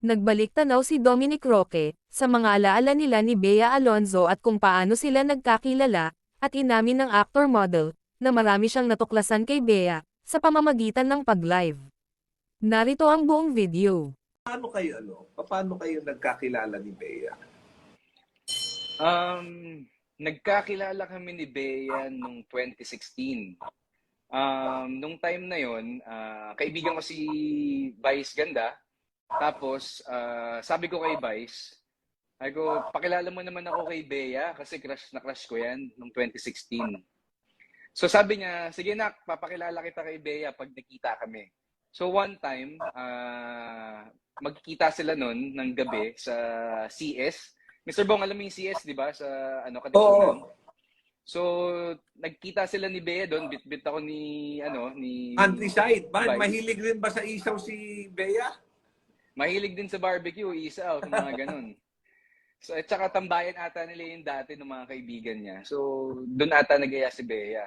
Nagbalik-tanaw si Dominic Roque, sa mga alaala nila ni Bea Alonzo at kung paano sila nagkakilala, at inamin ng actor-model, na marami siyang natuklasan kay Bea, sa pamamagitan ng pag-live. Narito ang buong video. Paano kayo nagkakilala ni Bea? Nagkakilala kami ni Bea nung 2016. Nung time na yon, kaibigan ko si Vice Ganda. Tapos, sabi ko kay Vice, pakilala mo naman ako kay Bea kasi crush na crush ko yan nung 2016. So sabi niya, sige nak, papakilala kita kay Bea pag nakita kami. So one time, magkikita sila nun ng gabi sa CS. Mr. Bong, alam mo yung CS, di ba? Sa Katipunan. Oo. So, nagkita sila ni Bea doon, bit-bit ako ni Countryside. Vice. Mahilig rin ba sa isaw si Bea? Mahilig din sa barbecue, isaw, mga ganun. So, at saka tambayan ata nila yung dati ng mga kaibigan niya. So, doon ata nag-aya si Bea.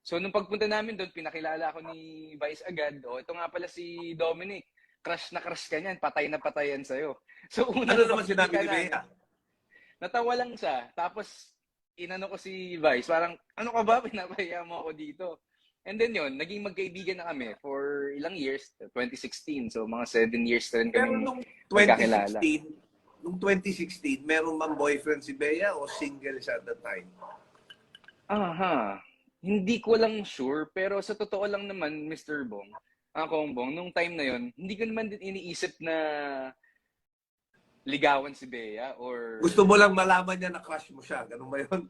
So, nung pagpunta namin doon, pinakilala ako ni Vice agad. O, ito nga pala si Dominic. Crush na crush ka niyan. Patay na patay yan sa'yo. So, Ano naman sinabi ni Bea? Natawa lang siya. Tapos, inano ko si Vice. Parang, ano ka ba? Pinapahiya mo ako dito. And then yun, naging magkaibigan na kami for ilang years. 2016. So, mga 7 years na rin kami Pero nung magkakilala. 2016, meron mang boyfriend si Bea o single siya at that time? Hindi ko lang sure, pero sa totoo lang naman, Mr. Bong, Kong Bong, nung time na yon, hindi ko naman din iniisip na ligawan si Bea or... Gusto mo lang malaman niya na crush mo siya. Ganun ba yun?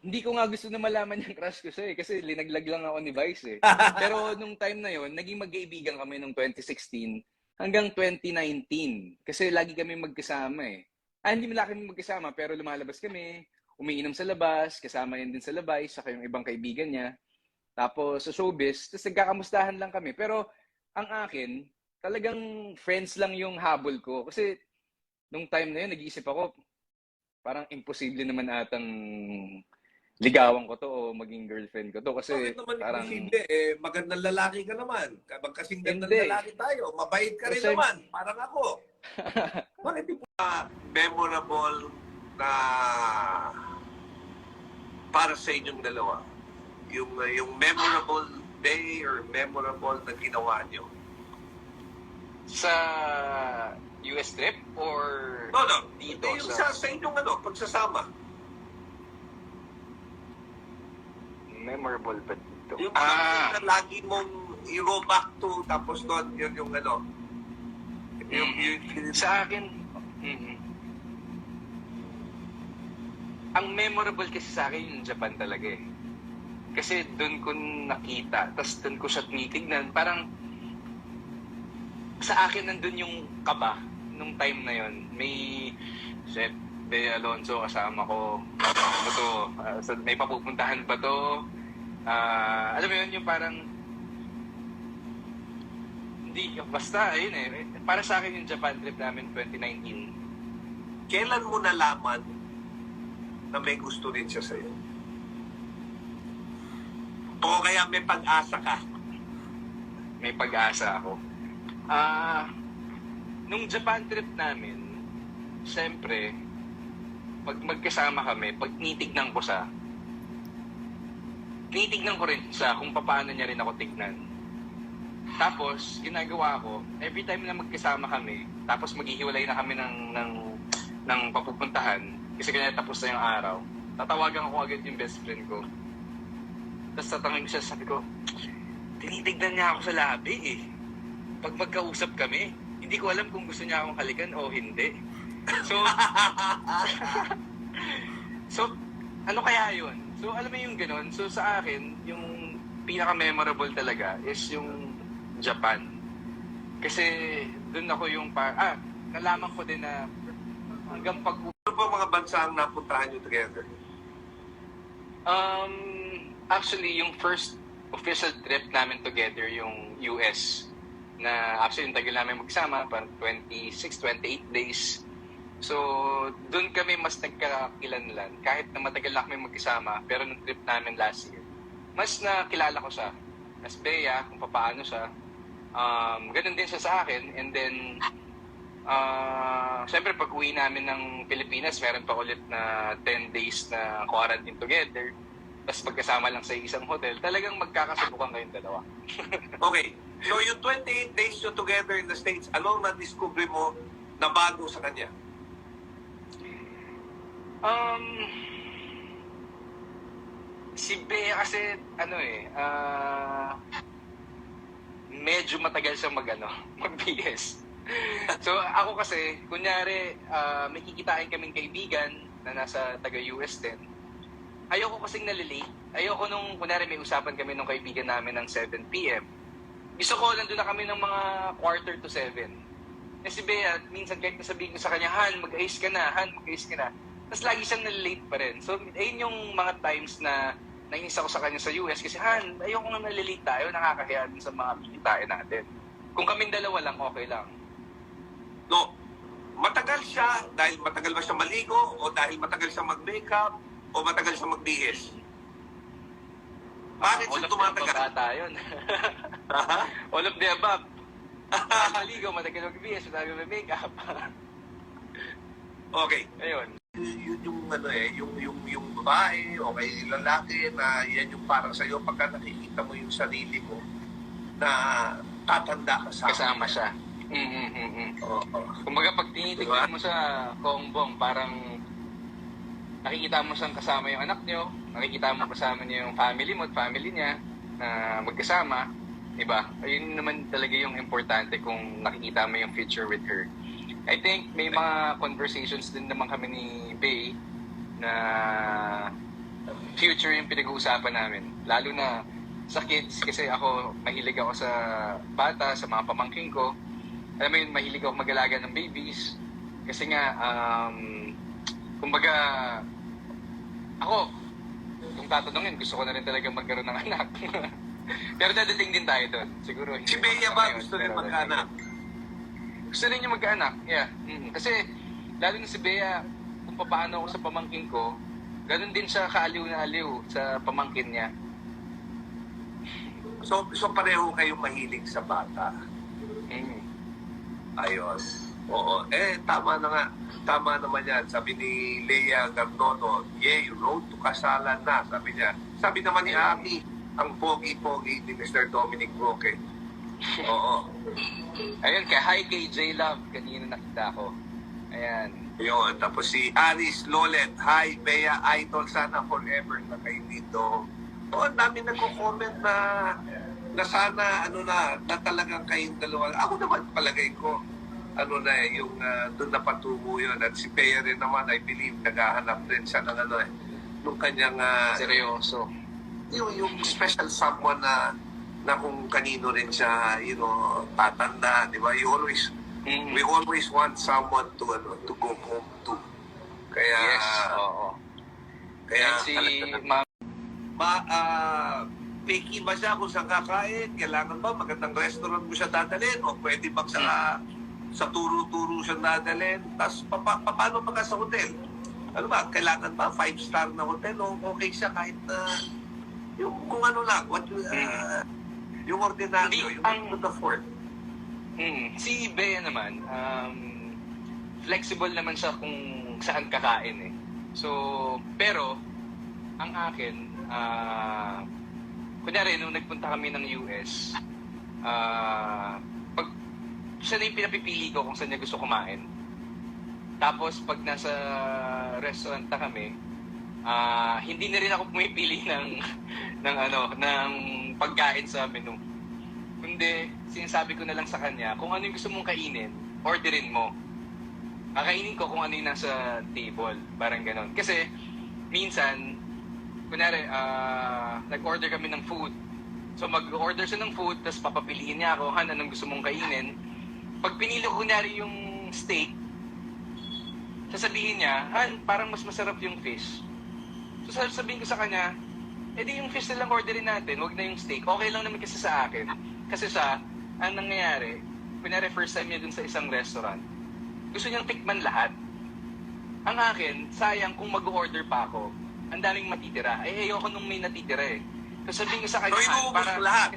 Hindi ko nga gusto na malaman yung crush ko siya kasi linaglag lang ako ni Vice eh. Pero nung time na yon, naging magkaibigan kami nung 2016 hanggang 2019. Kasi lagi kami magkasama eh. Hindi mo lagi kami magkasama pero lumalabas kami, umiinom sa labas, kasama yan din sa labay, saka yung ibang kaibigan niya. Tapos sa showbiz, tapos nagkakamustahan lang kami. Pero ang akin, talagang friends lang yung habol ko. Kasi nung time na yun, nag-iisip ako, parang imposible naman atang ligawan ko to o maging girlfriend ko to. Kasi Bakit naman parang... imposible? Magandang lalaki ka naman. Magkasing gandang Hindi. lalaki tayo. Mabait ka rin Kasi- naman. Parang ako. Bakit di po memorable na para sa inyong dalawa? Yung memorable day or memorable na ginawa nyo? Sa US trip or No. dito Yung sa inyong pagsasama. memorable ba dito? Yung na lagi mong i-go back to, tapos doon, yun yung Sa akin, ang memorable kasi sa akin yung Japan talaga eh. Kasi doon ko nakita, tapos doon ko siya tinitignan, parang sa akin nandun yung kaba nung time na yon. May Chef Bea Alonzo kasama ko. Ano to? May papupuntahan pa to. Alam mo yun, yung parang hindi, basta, ayun eh. Para sa akin yung Japan trip namin 2019. Kailan mo nalaman na may gusto rin siya sa'yo? O kaya may pag-asa ka? May pag-asa ako. Nung Japan trip namin, siyempre, pag magkasama kami, pag tinitignan ko siya, tinitignan ko rin siya kung paano niya rin ako tignan. Tapos, ginagawa ko, every time na magkasama kami, tapos maghihiwalay na kami ng papupuntahan, kasi kanya tapos na yung araw, tatawagan ko agad yung best friend ko. Tapos tatangin ko siya, sabi ko, tinitignan niya ako sa labi eh. Pag magkausap kami, hindi ko alam kung gusto niya akong halikan o hindi. So, ano kaya yun? So, alam mo yung ganun. So, sa akin, yung pinaka-memorable talaga is yung Japan. Kasi, dun ako yung nalaman ko din na hanggang Ano ba mga bansa ang napuntahan nyo together? Actually, yung first official trip namin together, yung US, na actually yung tagal namin magsama, parang 26, 28 days. So, doon kami mas nagkakilanlan. Kahit na matagal na kami magkasama, pero nung trip namin last year, mas nakilala ko siya. As Bea, kung paano siya. Ganun din siya sa akin. And then, Siyempre, pag uwi namin ng Pilipinas, meron pa ulit na 10 days na quarantine together. Tapos pagkasama lang sa isang hotel, talagang magkakasubukan kayong dalawa. Okay. So yung 28 days nyo together in the States, anong na-discover mo na bago sa kanya? Si Bea kasi, medyo matagal siyang mag-BS. So ako kasi, kunyari, may kikitain kaming kaibigan na nasa taga-US din. Ayoko kasing nalilate. Ayoko nung, kunyari may usapan kami nung kaibigan namin ng 7 p.m. Gusto ko, nandun na kami ng mga 6:45. Eh si Bea, minsan kahit nasabihin ko sa kanya, Han, mag-ayos ka na, Tapos lagi siyang nalilate pa rin. So, ayun yung mga times na nainis ako sa kanya sa US kasi, Han, ayoko nga nalilate tayo, nakakahiya din sa mga kikitain natin. Kung kaming dalawa lang, okay lang. No. Matagal siya dahil matagal ba siya maligo o dahil matagal siya mag-makeup o matagal siya mag-DS? Bakit All siya of the above tumatagal? ata yun. Aha. All of the above. Maligo, matagal mag-BS, matagal mag-makeup. Okay. Ayun. Yung babae o kay lalaki na yan yung parang sa'yo pagka nakikita mo yung sarili mo na tatanda ka Kasama siya. Oo. Kumbaga pag tinitignan mo sa Kongbong, parang nakikita mo siyang kasama yung anak nyo, nakikita mo kasama niyo yung family mo at family niya na magkasama, diba? Ayun naman talaga yung importante kung nakikita mo yung future with her. I think may mga conversations din naman kami ni Bey na future yung pinag-uusapan namin. Lalo na sa kids kasi ako, mahilig ako sa bata, sa mga pamangking ko. Alam mo yun, mahilig ako mag-alaga ng babies. Kasi nga, kumbaga, ako, kung tatanungin, gusto ko na rin talaga magkaroon ng anak. Pero dadating din tayo doon. Siguro hindi Si Bea pa ba ngayon, gusto rin pero mag-anak? gusto rin niya magkaanak, yeah. Kasi, lalo na si Bea, kung paano ako sa pamangkin ko, ganun din siya kaaliw na aliw sa pamangkin niya. So pareho kayong mahilig sa bata. Mm. Ayos. Oo. Tama na nga. Tama naman yan. Sabi ni Lea Gardono, yay, road to kasalan na. Sabi niya. Sabi naman ni Aki, ang pogi-pogi ni Mr. Dominic Roque. Oo. Ayun, hi kay J-Love, kanina nakita ko. Ayan. Yun. Tapos si Aris Lolet, hi, Bea Idol, sana forever na kayo dito. Oo, ang dami nagko-comment na sana, na talagang kayong dalawa. Ako naman palagay ko, yung doon na patungo yun. At si Bea rin naman, I believe, naghahanap rin siya ng nung kanyang, Seryoso. yung special someone na kung kanino rin siya, tatanda, di ba? We always want someone to go home to. Kaya, Yes, oo. kaya, And si Ma'am, picky ba siya kung saan kakain? Kailangan ba magandang restaurant mo siya dadalhin? O pwede ba sa turo-turo siya dadalhin? Tapos, paano pagka sa hotel? Ano ba? Kailangan ba 5-star na hotel? O okay siya kahit yung kung ano lang, yung ordinaryo, Hindi, yung to the fort. si Bea naman, flexible naman siya kung saan kakain eh. So, pero, ang akin, kunyari, nung nagpunta kami ng US, pag siya na yung pinapipili ko kung saan niya gusto kumain. Tapos, pag nasa restaurant na kami, hindi na rin ako pumipili ng pagkain sa menu. Kundi, sinasabi ko na lang sa kanya, kung ano yung gusto mong kainin, orderin mo. Kakainin ko kung ano yung nasa table. Parang ganon. Kasi, minsan, kunyari, nag-order kami ng food. So, mag-order siya ng food, tapos papapiliin niya ako, Han, anong gusto mong kainin. Pag pinili ko, kunyari, yung steak, sasabihin niya, Han, parang mas masarap yung fish. So, sasabihin ko sa kanya, edi yung fish na lang orderin natin, wag na yung steak. Okay lang naman kasi sa akin. Kasi siya, ang nangyayari, kunyari first time niya dun sa isang restaurant, gusto niyang tikman lahat. Ang akin, sayang kung mag-order pa ako, ang daming matitira. Ayoko nung may natitira eh. So sabihin ko sa kanya, So, inuubos mo lahat?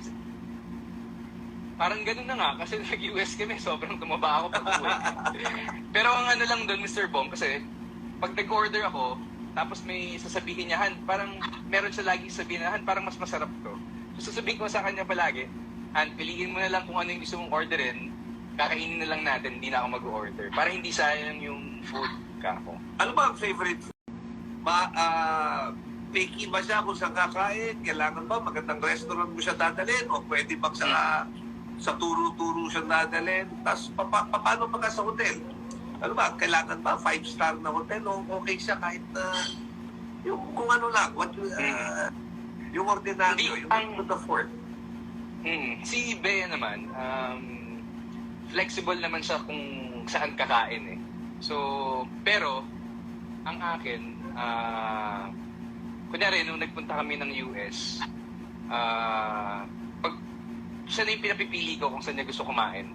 Parang ganun na nga, kasi nag-US kami, sobrang tumaba ako pag uwi. Pero ang ano lang doon, Mr. Bong, kasi pag nag-order ako, tapos may sasabihin niya, Han, parang meron siya lagi sabihin na, Han, parang mas masarap to. So sasabihin ko sa kanya palagi, Han, piliin mo na lang kung ano yung gusto mong orderin, kakainin na lang natin, hindi na ako mag-order. Para hindi sayang yung food ka ako. Ano ba ang favorite food? Picky ba siya kung saan kakain? Kailangan ba magandang restaurant mo siya dadalhin? O pwede bang sa turo-turo siya dadalhin? Tapos paano pa ka sa hotel? Ano ba? Kailangan ba 5-star na hotel? O okay siya kahit yung kung ano lang, yung ordinaryo, Hindi, yung to the fort. Si Bea naman, flexible naman siya kung saan kakain eh. So, pero, ang akin, kunyari, nung nagpunta kami ng US, pag siya na yung pinapipili ko kung saan niya gusto kumain.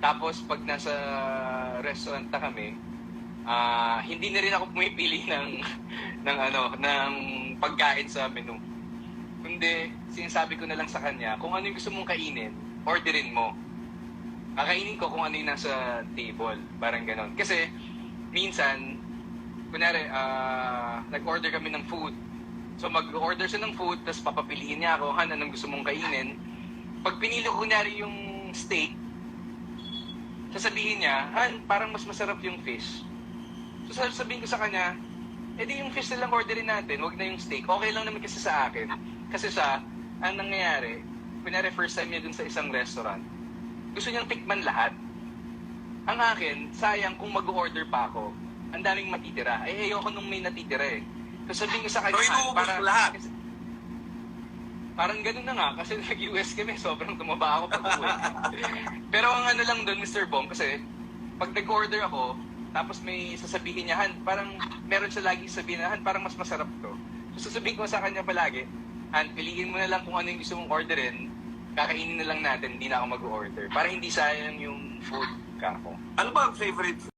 Tapos, pag nasa restaurant na kami, hindi na rin ako pumipili ng pagkain sa menu. Kundi, sinasabi ko na lang sa kanya, kung ano yung gusto mong kainin, orderin mo. Kakainin ko kung ano yung nasa table. Parang ganon. Kasi, minsan, kunyari, nag-order kami ng food. So, mag-order siya ng food, tapos papapiliin niya ako, Han, anong gusto mong kainin. Pag pinili ko, kunyari, yung steak, sasabihin niya, Han, parang mas masarap yung fish. So, sasabihin ko sa kanya, edi yung fish na lang orderin natin, wag na yung steak. Okay lang naman kasi sa akin. Kasi siya, ang nangyayari, kunyari, first time niya dun sa isang restaurant, gusto niyang tikman lahat. Ang akin, sayang kung mag-order pa ako, ang daming matitira. Eh, ayoko nung may natitira eh. So sabihin ko sa kanya, So, inuubos mo lahat? Parang ganun na nga, kasi nag-US kami, sobrang tumaba ako pag uwi. Pero ang ano lang doon, Mr. Bong, kasi pag nag-order ako, tapos may sasabihin niya, Han, parang meron siya lagi sabihin na, Han, parang mas masarap to. So sasabihin ko sa kanya palagi, Han, piliin mo na lang kung ano yung gusto mong orderin, kakainin na lang natin, hindi na ako mag-order. Para hindi sayang yung food ka ako. Ano ba ang favorite food?